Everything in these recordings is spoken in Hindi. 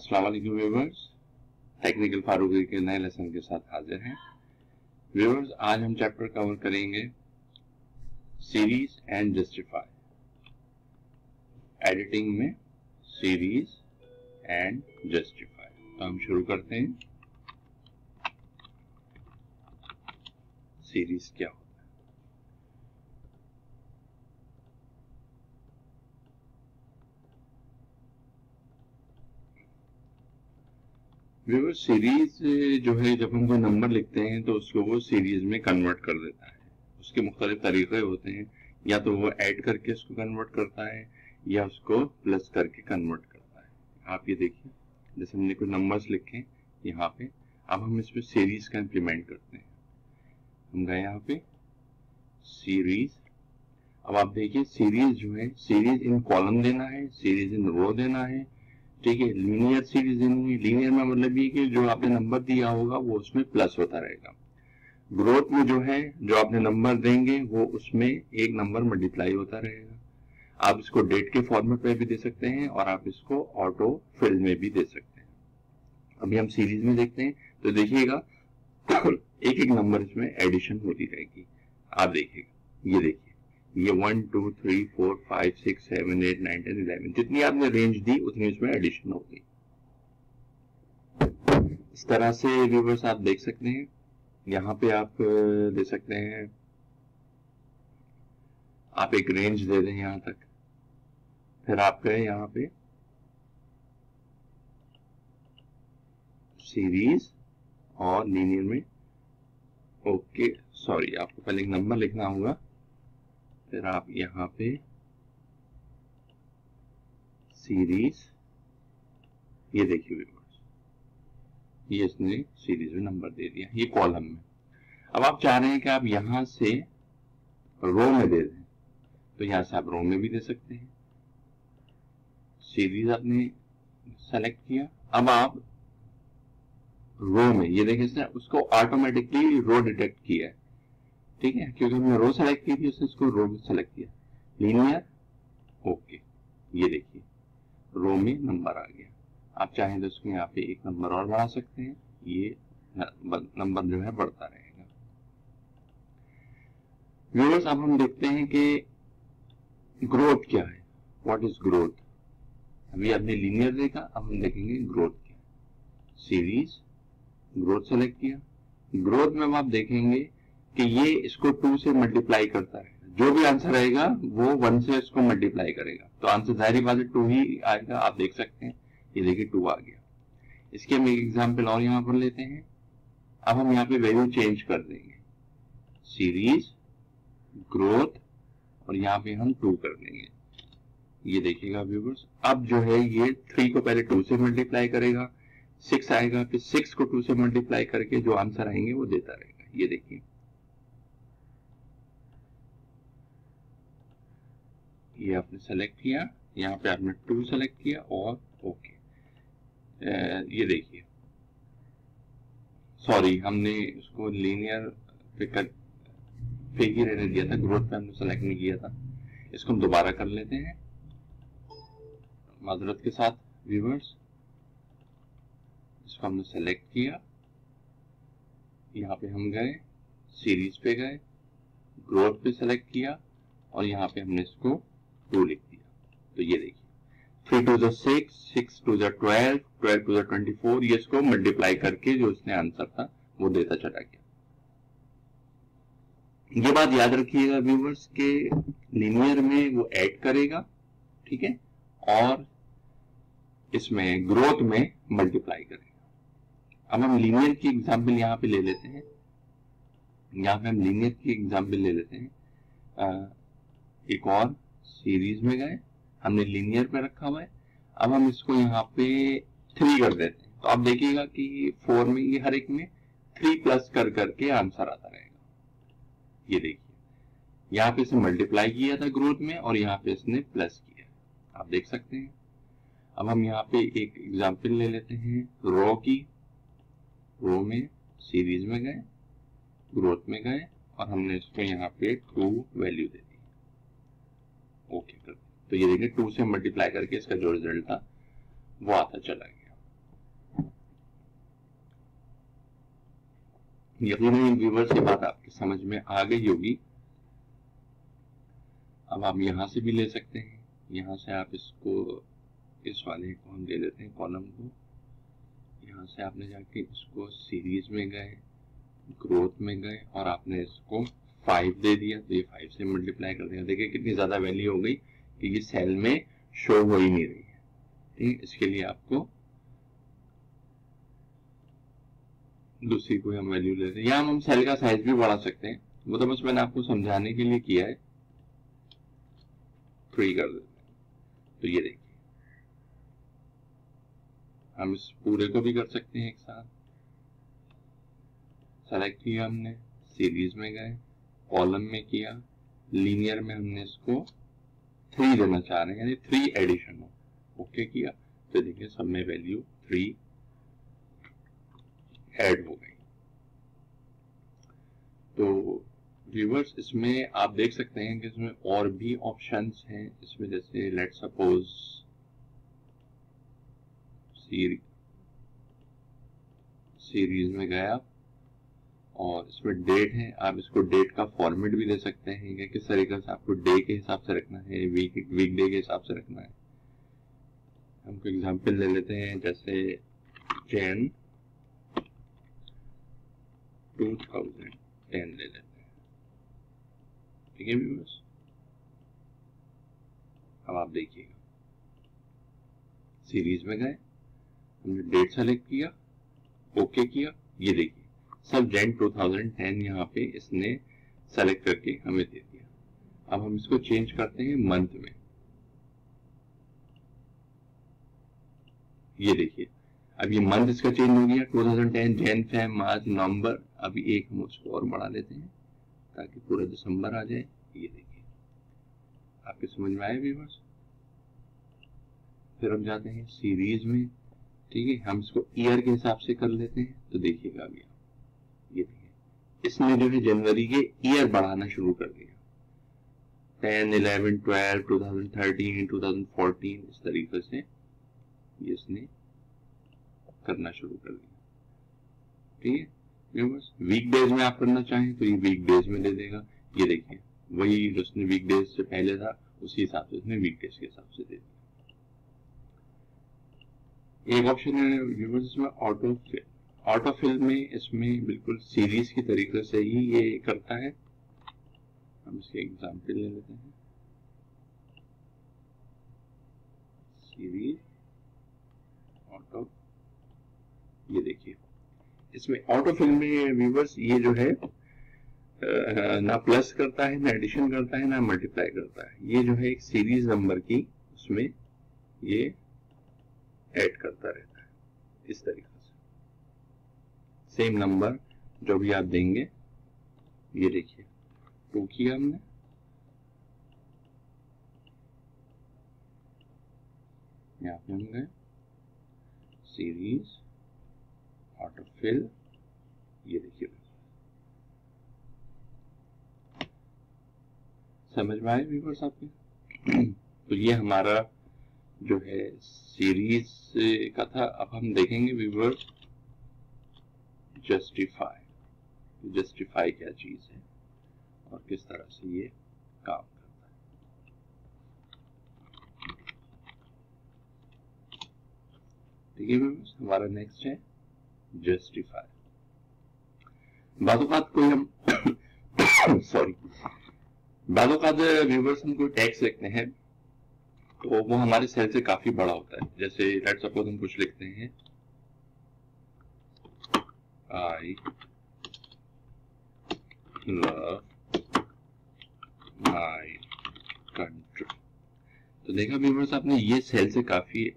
अस्सलाम वालेकुम व्यूअर्स, टेक्निकल फारूकी के नए लेसन के साथ हाजिर हैं। व्यूअर्स, आज हम चैप्टर कवर करेंगे सीरीज एंड जस्टिफाई। एडिटिंग में सीरीज एंड जस्टिफाई। तो हम शुरू करते हैं। सीरीज क्या होता है? व्यूअर्स, सीरीज जो है, जब हम कोई नंबर लिखते हैं तो उसको वो सीरीज में कन्वर्ट कर देता है। उसके मुख्तलिफ तरीके होते हैं, या तो वो ऐड करके उसको कन्वर्ट करता है या उसको प्लस करके कन्वर्ट करता है। आप ये देखिए, जैसे हमने कोई नंबर्स लिखे यहाँ पे, अब हम इसमें सीरीज का इम्प्लीमेंट करते हैं। हम गए यहाँ पे सीरीज। अब आप देखिए, सीरीज जो है, सीरीज इन कॉलम देना है, सीरीज इन रो देना है, ठीक है। लीनियर सीरीज देनी है। लीनियर में मतलब ये कि जो आपने नंबर दिया होगा वो उसमें प्लस होता रहेगा। ग्रोथ में जो है, जो आपने नंबर देंगे वो उसमें एक नंबर मल्टीप्लाई होता रहेगा। आप इसको डेट के फॉर्मेट में भी दे सकते हैं और आप इसको ऑटो फिल में भी दे सकते हैं। अभी हम सीरीज में देखते हैं तो देखिएगा एक एक नंबर इसमें एडिशन होती रहेगी। आप देखिएगा, ये देखिए, ये 1 2 3 4 5 6 7 8 9 10 11, जितनी आपने रेंज दी उतनी इसमें एडिशन होगी। इस तरह से व्यूअर्स आप देख सकते हैं। यहाँ पे आप दे सकते हैं, आप एक रेंज दे दें यहां तक, फिर आप गए यहाँ पे सीरीज और लीनियर में। ओके, सॉरी, आपको पहले एक नंबर लिखना होगा, फिर आप यहाँ पे सीरीज, ये देखिए व्यूअर्स, ये इसने सीरीज में नंबर दे दिया, ये कॉलम में। अब आप चाह रहे हैं कि आप यहां से रो में दे दें, तो यहां से आप रो में भी दे सकते हैं। सीरीज आपने सेलेक्ट किया, अब आप रो में, ये देखिए इसने उसको ऑटोमेटिकली रो डिटेक्ट किया है, ठीक है, क्योंकि हमने रो सेलेक्ट की थी, उसने इसको रो में सेलेक्ट किया। लीनियर, ओके, ये देखिए रो में नंबर आ गया। आप चाहें तो इसको यहाँ पे एक नंबर और बढ़ा सकते हैं, ये नंबर जो है बढ़ता रहेगा। व्यूअर्स, अब हम देखते हैं कि ग्रोथ क्या है। What is growth? अभी आपने लीनियर देखा, अब हम देखेंगे ग्रोथ क्या है। सीरीज, ग्रोथ सेलेक्ट किया। ग्रोथ में आप देखेंगे कि ये इसको 2 से मल्टीप्लाई करता है। जो भी आंसर आएगा वो 1 से इसको मल्टीप्लाई करेगा, तो आंसर जाहिर बात है 2 ही आएगा। आप देख सकते हैं, ये देखिए 2 आ गया। इसके हम एक एग्जाम्पल और यहां पर लेते हैं। अब हम यहाँ पे वैल्यू चेंज कर देंगे, सीरीज, ग्रोथ, और यहाँ पे हम 2 कर देंगे। ये देखिएगा व्यूअर्स, अब जो है ये 3 को पहले 2 से मल्टीप्लाई करेगा, 6 आएगा, फिर 6 को 2 से मल्टीप्लाई करके जो आंसर आएंगे वो देता रहेगा। ये देखिए, ये आपने सेलेक्ट किया, यहाँ पे आपने 2 सेलेक्ट किया और ओके। ये देखिए, सॉरी, हमने इसको लीनियर पे ही रहने दिया था, ग्रोथ पे हमने सेलेक्ट नहीं किया था। इसको हम दोबारा कर लेते हैं माजरत के साथ व्यूअर्स। इसको हमने सेलेक्ट किया, यहाँ पे हम गए, सीरीज पे गए, ग्रोथ पे सेलेक्ट किया और यहाँ पे हमने इसको 2 लिख दिया। तो ये देखिए, 3 2 6, 6 2 12, 12 2 24, ये इसको मल्टीप्लाई करके जो इसने आंसर था वो देता चला गया। ये बात याद रखिएगा व्यूअर्स के लीनियर में वो ऐड करेगा, ठीक है, और इसमें ग्रोथ में मल्टीप्लाई करेगा। अब हम लीनियर की एग्जांपल यहाँ पे ले लेते हैं। यहाँ पे हम लीनियर की एग्जांपल ले लेते हैं। एक और सीरीज में गए, हमने लीनियर पे रखा हुआ है। अब हम इसको यहाँ पे 3 कर देते हैं, तो आप देखिएगा कि 4 में ये हर एक में 3 प्लस कर करके आंसर आता रहेगा। ये देखिए, यहाँ पे इसने मल्टीप्लाई किया था ग्रोथ में और यहाँ पे इसने प्लस किया, आप देख सकते हैं। अब हम यहाँ पे एक एग्जांपल ले लेते हैं रो की। रो में सीरीज में गए, ग्रोथ में गए और हमने इसको यहाँ पे 2 वैल्यू दे दी, ओके कर। तो ये देखिए 2 से मल्टीप्लाई करके इसका जो रिजल्ट था वो आता चला गया। यकीनन व्यूअर्स ये बात आपकी समझ में आ गई होगी। अब आप यहाँ से भी ले सकते हैं, यहाँ से आप इसको, इस वाले को हम ले लेते हैं कॉलम को, यहाँ से आपने जाके इसको सीरीज में गए, ग्रोथ में गए और आपने इसको 5 दे दिया, तो ये 5 से मल्टीप्लाई कर दिया। देखिए कितनी ज्यादा वैल्यू हो गई कि ये सेल में शो हो ही नहीं रही है। ठीक है, इसके लिए आपको दूसरी कोई हम वैल्यू लेते हैं। यहाँ हम सेल का साइज भी बढ़ा सकते हैं, वो तो बस मैंने आपको समझाने के लिए किया है। 3 कर देते हैं, तो ये देखिए हम इस पूरे को भी कर सकते हैं एक साथ। सेलेक्ट किया हमने, सीरीज में गए, कॉलम में किया, लीनियर में हमने इसको 3 देना चाह रहे हैं, यानी 3 एडिशन हो। ओके किया, तो देखिए सब में वैल्यू 3 ऐड हो गई। तो व्यूअर्स इसमें आप देख सकते हैं कि इसमें और भी ऑप्शंस हैं। इसमें जैसे लेट सपोज सीरीज में गया और इसमें डेट है, आप इसको डेट का फॉर्मेट भी दे सकते हैं कि किस तरीके से आपको डे के हिसाब से रखना है, वीक डे के हिसाब से रखना है। हमको एग्जांपल ले लेते हैं, जैसे जैन 2010 ले लेते हैं। ठीक है व्यूअर्स, अब आप देखिएगा सीरीज में गए, हमने डेट सेलेक्ट किया, ओके किया, ये देखिए सब जैन 2010 यहाँ पे इसने सेलेक्ट करके हमें दे दिया। अब हम इसको चेंज करते हैं मंथ में। ये देखिए अब ये मंथ इसका चेंज हो गया, 2010 जैन फेब मार्च नवंबर। अभी एक हम उसको और बढ़ा लेते हैं ताकि पूरा दिसंबर आ जाए। ये देखिए आपके समझ में आए व्यूअर्स। फिर हम जाते हैं सीरीज में, ठीक है, हम इसको ईयर के हिसाब से कर लेते हैं। तो देखिएगा अभी ये देखिए इसने जो है जनवरी के ईयर बढ़ाना शुरू कर दिया, 10, 11, 12, 2013, 2014, इस तरीके से ये इसने करना शुरू कर दिया। ठीक है व्यूअर्स, वीक डेज में आप करना चाहें तो ये वीक डेज में दे देगा। ये देखिए वही जो उसने वीक डेज से पहले था उसी हिसाब से उसने वीक डेज के हिसाब से दे दिया। एक ऑप्शन है व्यूअर्स इसमें ऑटो फिल। ऑटो फिल में इसमें बिल्कुल सीरीज की तरीके से ही ये करता है। हम इसके एग्जाम्पल ले लेते हैं, सीरीज ऑटो। ये देखिए इसमें ऑटो फिल में व्यूअर्स ये जो है ना प्लस करता है, ना एडिशन करता है, ना मल्टीप्लाई करता है। ये जो है एक सीरीज नंबर की उसमें ये ऐड करता रहता है इस तरीके से। सेम नंबर जो भी आप देंगे, ये देखिए 2 किया हमने, यहाँ पे हम गए सीरीज ऑटो फिल। ये देखिए समझ में आए व्यूअर्स आपके। तो ये हमारा जो है सीरीज का था। अब हम देखेंगे व्यूअर्स जस्टिफाई। जस्टिफाई क्या चीज है और किस तरह से ये काम करता है। ठीक है व्यूअर्स, हमारा नेक्स्ट है जस्टिफाई। बातों कोई हम सॉरी बातों व्यूअर्स हम कोई टैक्स लिखते हैं तो वो हमारे सेल से काफी बड़ा होता है। जैसे लेट्स सपोज हम कुछ लिखते हैं, आई लव माय कंट्री। तो देखा व्यूअर्स आपने, ये सेल से काफी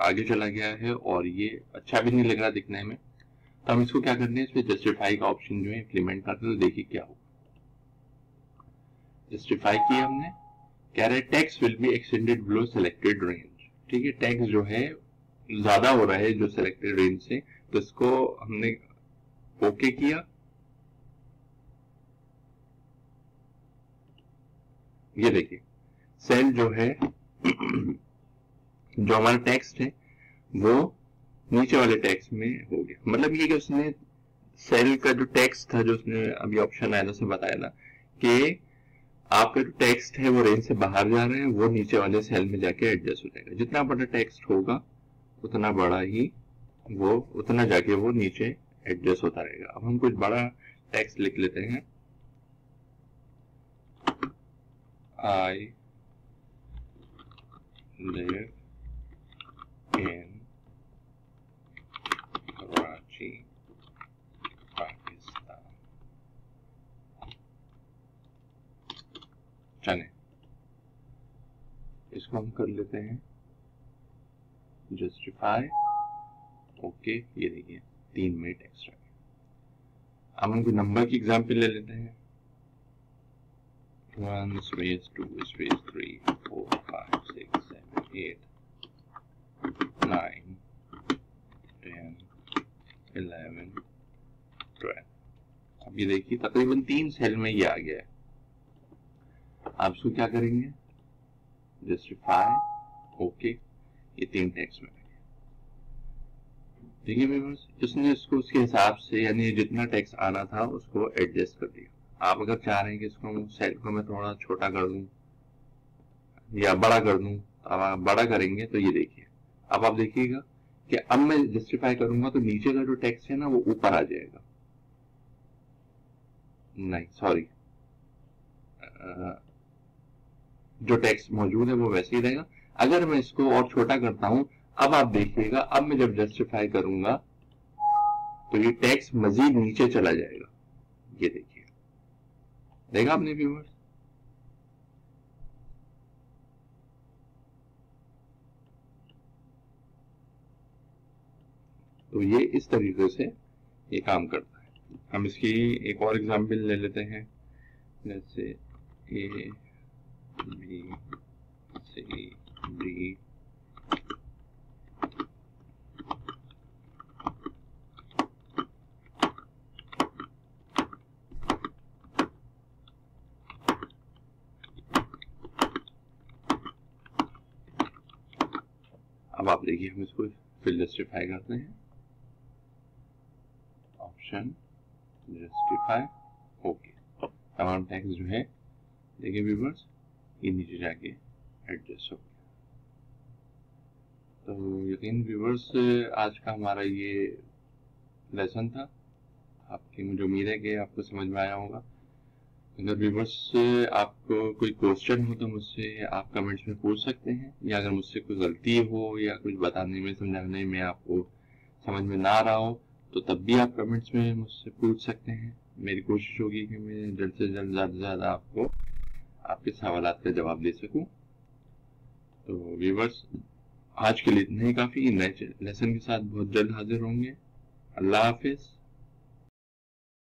आगे चला गया है और ये अच्छा भी नहीं लग रहा दिखने में। तो हम इसको क्या करते हैं, इसमें जस्टिफाई का ऑप्शन जो है इंप्लीमेंट करते हैं। तो देखिए क्या होगा, जस्टिफाई किया हमने, कह रहे text will be extended below selected range. ठीक है, टेक्स्ट जो है ज्यादा हो रहा है जो सिलेक्टेड रेंज से, तो इसको हमने ओके किया। ये देखिए सेल जो है जो हमारा टेक्स्ट है वो नीचे वाले टेक्स्ट में हो गया। मतलब ये कि उसने सेल का जो टेक्स्ट था, जो उसने अभी ऑप्शन आया था उसने बताया था कि आपका जो टेक्स्ट है वो रेंज से बाहर जा रहे हैं, वो नीचे वाले सेल में जाके एडजस्ट हो जाएगा। जितना बड़ा टेक्स्ट होगा उतना बड़ा ही वो उतना जाके वो नीचे एडजस्ट होता रहेगा। अब हम कुछ बड़ा टेक्स्ट लिख लेते हैं। I live in Karachi, Pakistan. चले इसको हम कर लेते हैं जस्टिफाई। ओके, ये देखिए 3 मिनट एक्स्ट्रा। अब हम कोई नंबर की एग्जाम्पल ले लेते हैं। 1 space 2 space 3 4 5 6 7 8 9 10 11 12। अब ये देखिए तकरीबन 3 सेल में ये आ गया है। आप इसको क्या करेंगे, जस्टिफाई। ओके, ये 3 टेक्स्ट में देखिए व्यूअर्स, इसने इसको उसके हिसाब से यानी जितना टेक्स्ट आना था उसको एडजस्ट कर दिया। आप अगर चाह रहे हैं कि इसको सेल को मैं थोड़ा छोटा कर दूं या बड़ा कर दूं, अब आप बड़ा करेंगे तो ये देखिए, अब आप देखिएगा कि अब मैं जस्टिफाई करूंगा तो नीचे का जो टेक्स्ट है ना वो ऊपर आ जाएगा। नहीं सॉरी, जो टेक्स्ट मौजूद है वो वैसे ही रहेगा। अगर मैं इसको और छोटा करता हूं, अब आप देखिएगा, अब मैं जब जस्टिफाई करूंगा तो ये टेक्स्ट मजीद नीचे चला जाएगा। ये देखिए, देखा आपने व्यूअर्स? तो ये इस तरीके से ये काम करता है। हम इसकी एक और एग्जांपल ले लेते हैं, जैसे ए बी सी डी। अब आप देखिए हम इसको फिर जस्टिफाई करते हैं। Option justify. ओके, तमाम टेक्स्ट जो है देखिए व्यूअर्स ये नीचे जाके एडजस्ट हो गया। तो यकीन व्यूअर्स आज का हमारा ये लेसन था। आपकी मुझे उम्मीद है कि आपको समझ में आया होगा। अगर व्यूअर्स आपको कोई क्वेश्चन हो तो मुझसे आप कमेंट्स में पूछ सकते हैं, या अगर मुझसे कोई गलती हो या कुछ बताने में समझाने में आपको समझ में ना आ रहा हो तो तब भी आप कमेंट्स में मुझसे पूछ सकते हैं। मेरी कोशिश होगी कि मैं जल्द से जल्द ज़्यादा से ज़्यादा आपको आपके सवालात का जवाब दे सकूं। तो व्यूअर्स आज के लिए इतना ही काफ़ी। नए लेसन के साथ बहुत जल्द हाजिर होंगे। अल्लाह हाफिज़।